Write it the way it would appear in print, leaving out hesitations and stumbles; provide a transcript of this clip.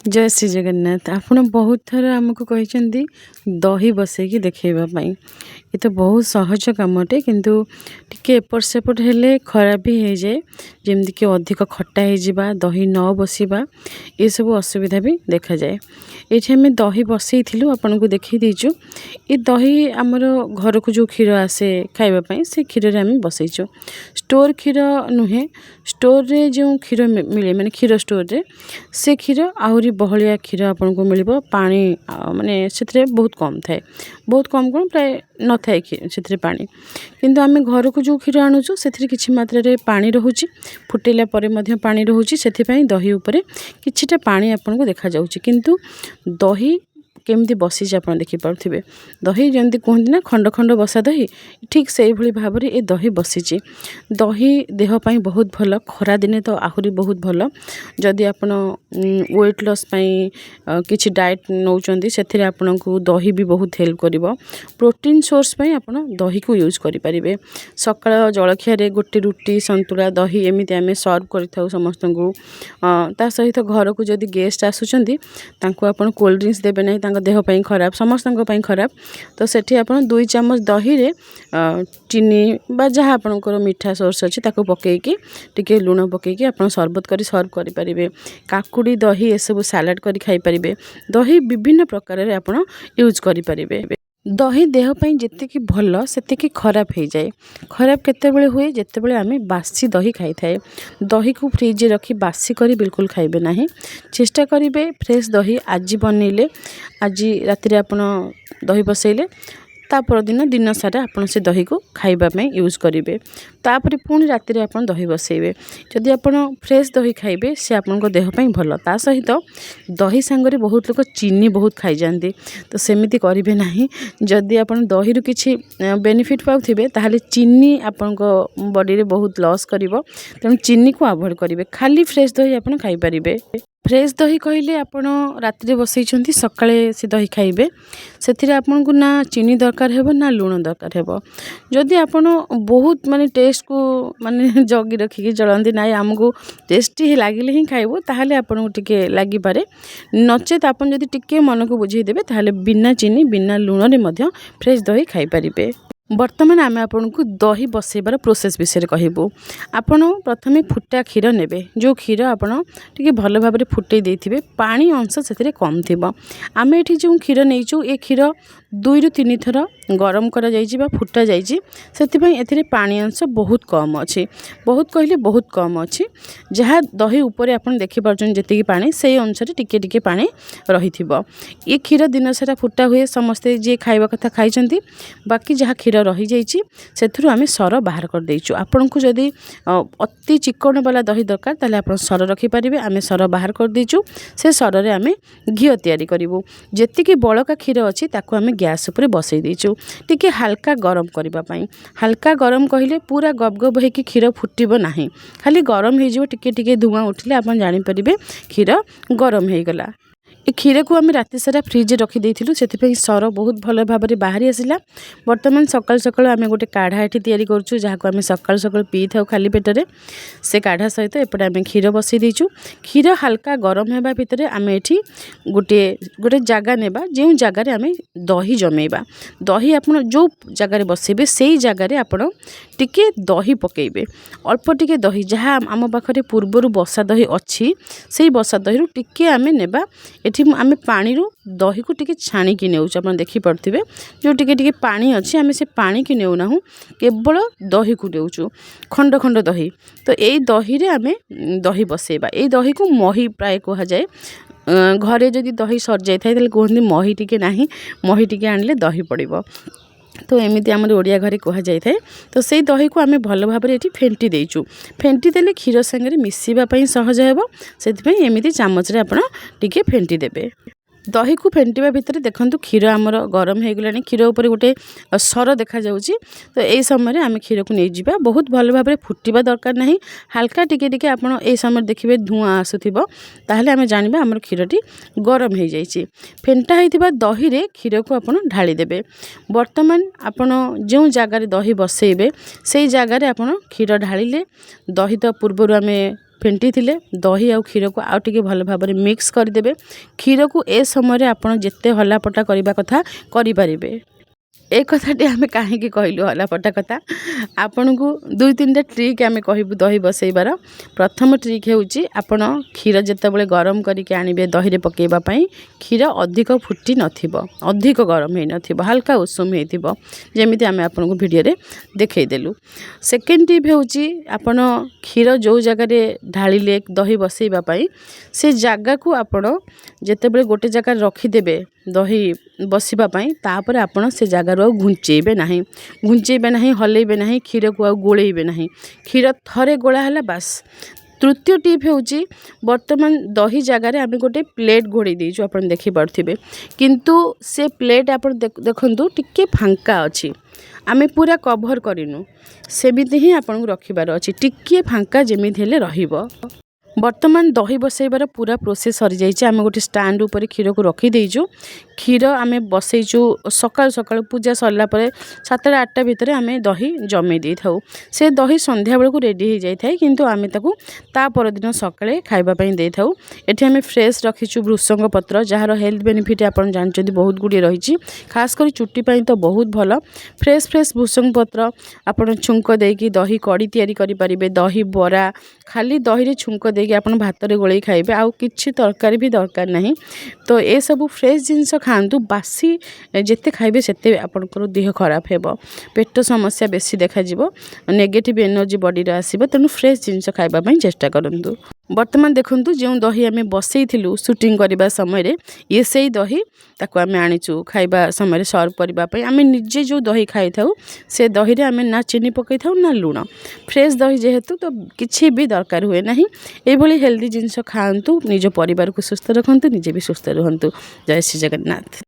जय श्री जगन्नाथ। ଆପଣ ବହୁତ ଥର ଆମକୁ କହିଛନ୍ତି ଦହି ବସେଇକି ଦେଖେଇବା ପାଇଁ। ଏ ତ ବହୁତ ସହଜ କାମଟେ, କିନ୍ତୁ ଟିକେ ଏପଟ ସେପଟ ହେଲେ ଖରାପ ବି ହେଇଯାଏ। ଯେମିତିକି ଅଧିକ ଖଟା ହେଇଯିବା, ଦହି ନ ବସିବା, ଏସବୁ ଅସୁବିଧା ବି ଦେଖାଯାଏ। ଏଇଠି ଆମେ ଦହି ବସେଇଥିଲୁ, ଆପଣଙ୍କୁ ଦେଖେଇ ଦେଇଛୁ। ଏ ଦହି ଆମର ଘରକୁ ଯେଉଁ କ୍ଷୀର ଆସେ ଖାଇବା ପାଇଁ, ସେ କ୍ଷୀରରେ ଆମେ ବସେଇଛୁ। ଷ୍ଟୋର କ୍ଷୀର ନୁହେଁ, ଷ୍ଟୋରରେ ଯେଉଁ କ୍ଷୀର ମିଳେ, ମାନେ କ୍ଷୀର ଷ୍ଟୋରରେ, ସେ କ୍ଷୀର ଆହୁରି ବହଳିଆ କ୍ଷୀର ଆପଣଙ୍କୁ ମିଳିବ। ପାଣି ମାନେ ସେଥିରେ ବହୁତ କମ୍ ଥାଏ, ବହୁତ କମ୍ କ'ଣ ପ୍ରାୟ ନଥାଏ ସେଥିରେ ପାଣି। କିନ୍ତୁ ଆମେ ଘରକୁ ଯେଉଁ କ୍ଷୀର ଆଣୁଛୁ ସେଥିରେ କିଛି ମାତ୍ରାରେ ପାଣି ରହୁଛି, ଫୁଟାଇଲା ପରେ ମଧ୍ୟ ପାଣି ରହୁଛି। ସେଥିପାଇଁ ଦହି ଉପରେ କିଛିଟା ପାଣି ଆପଣଙ୍କୁ ଦେଖାଯାଉଛି, କିନ୍ତୁ ଦହି କେମିତି ବସିଛି ଆପଣ ଦେଖିପାରୁଥିବେ। ଦହି ଯେମିତି କୁହନ୍ତି ନା, ଖଣ୍ଡ ଖଣ୍ଡ ବସା ଦହି, ଠିକ୍ ସେଇଭଳି ଭାବରେ ଏ ଦହି ବସିଛି। ଦହି ଦେହ ପାଇଁ ବହୁତ ଭଲ, ଖରାଦିନେ ତ ଆହୁରି ବହୁତ ଭଲ। ଯଦି ଆପଣ ୱେଟ୍ ଲସ୍ ପାଇଁ କିଛି ଡାଏଟ୍ ନେଉଛନ୍ତି, ସେଥିରେ ଆପଣଙ୍କୁ ଦହି ବି ବହୁତ ହେଲ୍ପ କରିବ। ପ୍ରୋଟିନ୍ ସୋର୍ସ ପାଇଁ ଆପଣ ଦହିକୁ ୟୁଜ୍ କରିପାରିବେ। ସକାଳ ଜଳଖିଆରେ ଗୋଟେ ରୁଟି, ସନ୍ତୁଳା, ଦହି ଏମିତି ଆମେ ସର୍ଭ କରିଥାଉ ସମସ୍ତଙ୍କୁ। ତା ସହିତ ଘରକୁ ଯଦି ଗେଷ୍ଟ ଆସୁଛନ୍ତି, ତାଙ୍କୁ ଆପଣ କୋଲ୍ଡ ଡ୍ରିଙ୍କସ୍ ଦେବେ ନାହିଁ, ତାଙ୍କ ଦେହ ପାଇଁ ଖରାପ, ସମସ୍ତଙ୍କ ପାଇଁ ଖରାପ। ତ ସେଠି ଆପଣ 2 ଚାମଚ ଦହିରେ ଚିନି ବା ଯାହା ଆପଣଙ୍କର ମିଠା ସୋର୍ସ ଅଛି ତାକୁ ପକାଇକି, ଟିକେ ଲୁଣ ପକାଇକି ଆପଣ ସରବତ କରି ସର୍ଭ କରିପାରିବେ। କାକୁଡ଼ି, ଦହି ଏସବୁ ସାଲାଡ଼ କରି ଖାଇପାରିବେ। ଦହି ବିଭିନ୍ନ ପ୍ରକାରରେ ଆପଣ ୟୁଜ୍ କରିପାରିବେ। ଦହି ଦେହ ପାଇଁ ଯେତିକି ଭଲ ସେତିକି ଖରାପ ହେଇଯାଏ। ଖରାପ କେତେବେଳେ ହୁଏ? ଯେତେବେଳେ ଆମେ ବାସି ଦହି ଖାଇଥାଏ। ଦହିକୁ ଫ୍ରିଜରେ ରଖି ବାସି କରି ବିଲକୁଲ ଖାଇବେ ନାହିଁ। ଚେଷ୍ଟା କରିବେ ଫ୍ରେଶ୍ ଦହି ଆଜି ବନେଇଲେ, ଆଜି ରାତିରେ ଆପଣ ଦହି ବସେଇଲେ, ତା ପରଦିନ ଦିନ ସାରା ଆପଣ ସେ ଦହିକୁ ଖାଇବା ପାଇଁ ୟୁଜ୍ କରିବେ। ତାପରେ ପୁଣି ରାତିରେ ଆପଣ ଦହି ବସେଇବେ। ଯଦି ଆପଣ ଫ୍ରେଶ୍ ଦହି ଖାଇବେ, ସେ ଆପଣଙ୍କ ଦେହ ପାଇଁ ଭଲ। ତା ସହିତ ଦହି ସାଙ୍ଗରେ ବହୁତ ଲୋକ ଚିନି ବହୁତ ଖାଇଯାଆନ୍ତି, ତ ସେମିତି କରିବେ ନାହିଁ। ଯଦି ଆପଣ ଦହିରୁ କିଛି ବେନିଫିଟ୍ ପାଉଥିବେ, ତାହେଲେ ଚିନି ଆପଣଙ୍କ ବଡ଼ିରେ ବହୁତ ଲସ୍ କରିବ। ତେଣୁ ଚିନିକୁ ଆଭଏଡ଼ କରିବେ। ଖାଲି ଫ୍ରେଶ୍ ଦହି ଆପଣ ଖାଇପାରିବେ। ଫ୍ରେଶ୍ ଦହି କହିଲେ ଆପଣ ରାତିରେ ବସେଇଛନ୍ତି, ସକାଳେ ସେ ଦହି ଖାଇବେ। ସେଥିରେ ଆପଣଙ୍କୁ ନା ଚିନି ଦରକାର ହେବ, ନା ଲୁଣ ଦରକାର ହେବ। ଯଦି ଆପଣ ବହୁତ ମାନେ ଟେଷ୍ଟକୁ ମାନେ ଜଗି ରଖିକି ଚଳନ୍ତି, ନାଇଁ ଆମକୁ ଟେଷ୍ଟି ଲାଗିଲେ ହିଁ ଖାଇବୁ, ତାହେଲେ ଆପଣଙ୍କୁ ଟିକେ ଲାଗିପାରେ। ନଚେତ୍ ଆପଣ ଯଦି ଟିକେ ମନକୁ ବୁଝେଇଦେବେ, ତାହେଲେ ବିନା ଚିନି, ବିନା ଲୁଣରେ ମଧ୍ୟ ଫ୍ରେଶ୍ ଦହି ଖାଇପାରିବେ। ବର୍ତ୍ତମାନ ଆମେ ଆପଣଙ୍କୁ ଦହି ବସେଇବାର ପ୍ରୋସେସ୍ ବିଷୟରେ କହିବୁ। ଆପଣ ପ୍ରଥମେ ଫୁଟା କ୍ଷୀର ନେବେ। ଯେଉଁ କ୍ଷୀର ଆପଣ ଟିକେ ଭଲ ଭାବରେ ଫୁଟେଇ ଦେଇଥିବେ, ପାଣି ଅଂଶ ସେଥିରେ କମ୍ ଥିବ। ଆମେ ଏଠି ଯେଉଁ କ୍ଷୀର ନେଇଛୁ, ଏ କ୍ଷୀର 2ରୁ 3 ଥର ଗରମ କରାଯାଇଛି ବା ଫୁଟା ଯାଇଛି। ସେଥିପାଇଁ ଏଥିରେ ପାଣି ଅଂଶ ବହୁତ କମ୍ ଅଛି। ବହୁତ କହିଲେ ବହୁତ କମ୍ ଅଛି। ଯାହା ଦହି ଉପରେ ଆପଣ ଦେଖିପାରୁଛନ୍ତି ଯେତିକି ପାଣି, ସେଇ ଅନୁସାରେ ଟିକେ ଟିକେ ପାଣି ରହିଥିବ। ଏ କ୍ଷୀର ଦିନସାରା ଫୁଟା ହୁଏ, ସମସ୍ତେ ଯିଏ ଖାଇବା କଥା ଖାଇଛନ୍ତି। ବାକି ଯାହା କ୍ଷୀର ରହିଯାଇଛି, ସେଥିରୁ ଆମେ ସର ବାହାର କରିଦେଇଛୁ। ଆପଣଙ୍କୁ ଯଦି ଅତି ଚିକଣ ବାଲା ଦହି ଦରକାର, ତାହେଲେ ଆପଣ ସର ରଖିପାରିବେ। ଆମେ ସର ବାହାର କରିଦେଇଛୁ। ସେ ସରରେ ଆମେ ଘିଅ ତିଆରି କରିବୁ। ଯେତିକି ବଳକା କ୍ଷୀର ଅଛି, ତାକୁ ଆମେ ଗ୍ୟାସ୍ ଉପରେ ବସେଇ ଦେଇଛୁ, ଟିକେ ହାଲକା ଗରମ କରିବା ପାଇଁ। ହାଲକା ଗରମ କହିଲେ ପୁରା ଗବ ଗବ ହେଇକି କ୍ଷୀର ଫୁଟିବ ନାହିଁ, ଖାଲି ଗରମ ହେଇଯିବ। ଟିକେ ଟିକେ ଧୂଆଁ ଉଠିଲେ ଆପଣ ଜାଣିପାରିବେ କ୍ଷୀର ଗରମ ହେଇଗଲା। ଏ କ୍ଷୀରକୁ ଆମେ ରାତି ସାରା ଫ୍ରିଜରେ ରଖିଦେଇଥିଲୁ, ସେଥିପାଇଁ ସର ବହୁତ ଭଲ ଭାବରେ ବାହାରି ଆସିଲା। ବର୍ତ୍ତମାନ ସକାଳୁ ସକାଳୁ ଆମେ ଗୋଟେ କାଢ଼ା ଏଠି ତିଆରି କରୁଛୁ, ଯାହାକୁ ଆମେ ସକାଳୁ ସକାଳୁ ପିଇଥାଉ ଖାଲି ପେଟରେ। ସେ କାଢ଼ା ସହିତ ଏପଟେ ଆମେ କ୍ଷୀର ବସେଇ ଦେଇଛୁ। କ୍ଷୀର ହାଲକା ଗରମ ହେବା ଭିତରେ ଆମେ ଏଠି ଗୋଟେ ଜାଗା ନେବା, ଯେଉଁ ଜାଗାରେ ଆମେ ଦହି ଜମେଇବା। ଦହି ଆପଣ ଯେଉଁ ଜାଗାରେ ବସେଇବେ, ସେଇ ଜାଗାରେ ଆପଣ ଟିକେ ଦହି ପକାଇବେ। ଅଳ୍ପ ଟିକେ ଦହି, ଯାହା ଆମ ପାଖରେ ପୂର୍ବରୁ ବସା ଦହି ଅଛି, ସେଇ ବସା ଦହିରୁ ଟିକେ ଆମେ ନେବା। ଏଠି ଆମେ ପାଣିରୁ ଦହିକୁ ଟିକେ ଛାଣିକି ନେଉଛୁ, ଆପଣ ଦେଖିପାରୁଥିବେ। ଯେଉଁ ଟିକେ ଟିକେ ପାଣି ଅଛି, ଆମେ ସେ ପାଣିକି ନେଉନାହୁଁ, କେବଳ ଦହିକୁ ନେଉଛୁ, ଖଣ୍ଡ ଖଣ୍ଡ ଦହି। ତ ଏଇ ଦହିରେ ଆମେ ଦହି ବସେଇବା। ଏଇ ଦହିକୁ ମହି ପ୍ରାୟ କୁହାଯାଏ। ଘରେ ଯଦି ଦହି ସରିଯାଇଥାଏ, ତାହେଲେ କୁହନ୍ତି ମହି ଟିକେ ନାହିଁ, ମହି ଟିକେ ଆଣିଲେ ଦହି ପଡ଼ିବ। ତ ଏମିତି ଆମର ଓଡ଼ିଆ ଘରେ କୁହାଯାଇଥାଏ। ତ ସେଇ ଦହିକୁ ଆମେ ଭଲ ଭାବରେ ଏଠି ଫେଣ୍ଟି ଦେଇଛୁ। ଫେଣ୍ଟି ଦେଲେ କ୍ଷୀର ସାଙ୍ଗରେ ମିଶିବା ପାଇଁ ସହଜ ହେବ। ସେଥିପାଇଁ ଏମିତି ଚାମଚରେ ଆପଣ ଟିକେ ଫେଣ୍ଟି ଦେବେ। ଦହିକୁ ଫେଣ୍ଟିବା ଭିତରେ ଦେଖନ୍ତୁ କ୍ଷୀର ଆମର ଗରମ ହେଇଗଲାଣି। କ୍ଷୀର ଉପରେ ଗୋଟେ ସର ଦେଖାଯାଉଛି। ତ এই ସମୟରେ ଆମେ କ୍ଷୀରକୁ ନେଇଯିବା। ବହୁତ ଭଲ ଭାବରେ ଫୁଟିବା ଦରକାର ନାହିଁ, ହାଲକା ଟିକେ ଟିକେ ଆପଣ এই ସମୟରେ ଦେଖିବେ ଧୂଆଁ ଆସୁଥିବ, ତାହେଲେ ଆମେ ଜାଣିବା ଆମର କ୍ଷୀରଟି ଗରମ ହେଇଯାଇଛି। ଫେଣ୍ଟା ହେଇଥିବା ଦହିରେ କ୍ଷୀରକୁ ଆପଣ ଢାଳି ଦେବେ। ବର୍ତ୍ତମାନ ଆପଣ ଯେଉଁ ଜାଗାରେ ଦହି ବସେଇବେ, ସେଇ ଜାଗାରେ ଆପଣ କ୍ଷୀର ଢାଳିଲେ। ଦହି ତ ପୂର୍ବରୁ ଆମେ फेंटी थिले दही आउ क्षीर को आउ टिके भल भाव मिक्स करदेबे। क्षीर को ए समय आपण जेते हलापटा करबा कथा करि परिबे। ए कथाटी आम कहीं कहलु हलापटा कथा आपण को 2-3टा ट्रिक आम कहबू दही बसैबार। प्रथम ट्रिक होउची आपण क्षीर जेतेबेले गरम करके आनिबे दही रे पकेबा पई क्षीर अधिक फुटी नथिबो, अधिक गरम हे नथिबो, हल्का उषुम हेतिबो जेमिति आम आपण को वीडियो रे देखै देलु। सेकेंड टिप होउची आपण क्षीर जो जगह रे ढालिले दही बसैबा पई से जगह को आपण जेतेबेले गोटे जगह रखी देबे दही बसिबा पई तापर आपण से जगार आ घुंचेबे नहीं हलेबे नहीं क्षीर को आ गोलेबे नहीं। क्षीर थरे गोला हला बस। तृतीय टिप होउची वर्तमान दही जगार आम गोटे प्लेट घोड़े देइछु आपण देखि पारथिबे किंतु से प्लेट आपण देखंतु टिके फांका अछि, आमे पूरा कवर करिनु सेमिति ही आपण को रखिबार अछि, टिके फांका जेमिति हेले रहिबो। वर्तमान दही बसैबार पूरा प्रोसेस सरी जाइए। आम गोटे स्टैंड ऊपर क्षीर को रखी देइछु। क्षीर आम बसैचु सकाल सकाल पूजा सरला 7-8टा भितर आम दही जमे दे थाउ। से दही संध्या बेलू रेडी हो जाए किंतु आम ताकू ता परदिन सकाळे खाइबा पई दे थाउ। एठी आम फ्रेश रखीचु भृषंग पत्र जार हेल्थ बेनिफिट आपण जानचोदी बहुत गुडी रहिछि, खास करी चुट्टी पई तो बहुत भल। फ्रेश भृषंग पत्र आपण छुंक देकी दही कड़ी तैयारी करि परिबे। दही बरा खाली दही रे छुंक देकी आपण भात रे गोळेई खाइबे, आउ किछि तरकारी भी दरकार नहीं। तो ए सब फ्रेश जिंस खांतु, बासी जेते खाइबे सेते आपनकर देह खराब हेबो, पेट समस्या बेसी देखा जिवो, नेगेटिव एनर्जी बॉडी रे आसीबो। तेनु फ्रेश जिंस खाइबा पई चेष्टा करंतु। वर्तमान देखंतु जो दही आमे बसैथिलु शूटिंग करबा समय रे ये सेही दही ताको आमे आनिचु खाइबा समय रे सर्व करबा पई। आमे निजे जो दही खाइ थाउ से दही रे आमे ना चीनी पकै थाउ ना लूण, फ्रेश दही जेहेतु तो किछि भी दरकार हुए नाही। ए भली हेल्दी जिंस खांतु, निज परिवार को सुस्थ रखंतु, निजे भी सुस्थ रहंतु। जय श्री जगन्नाथ।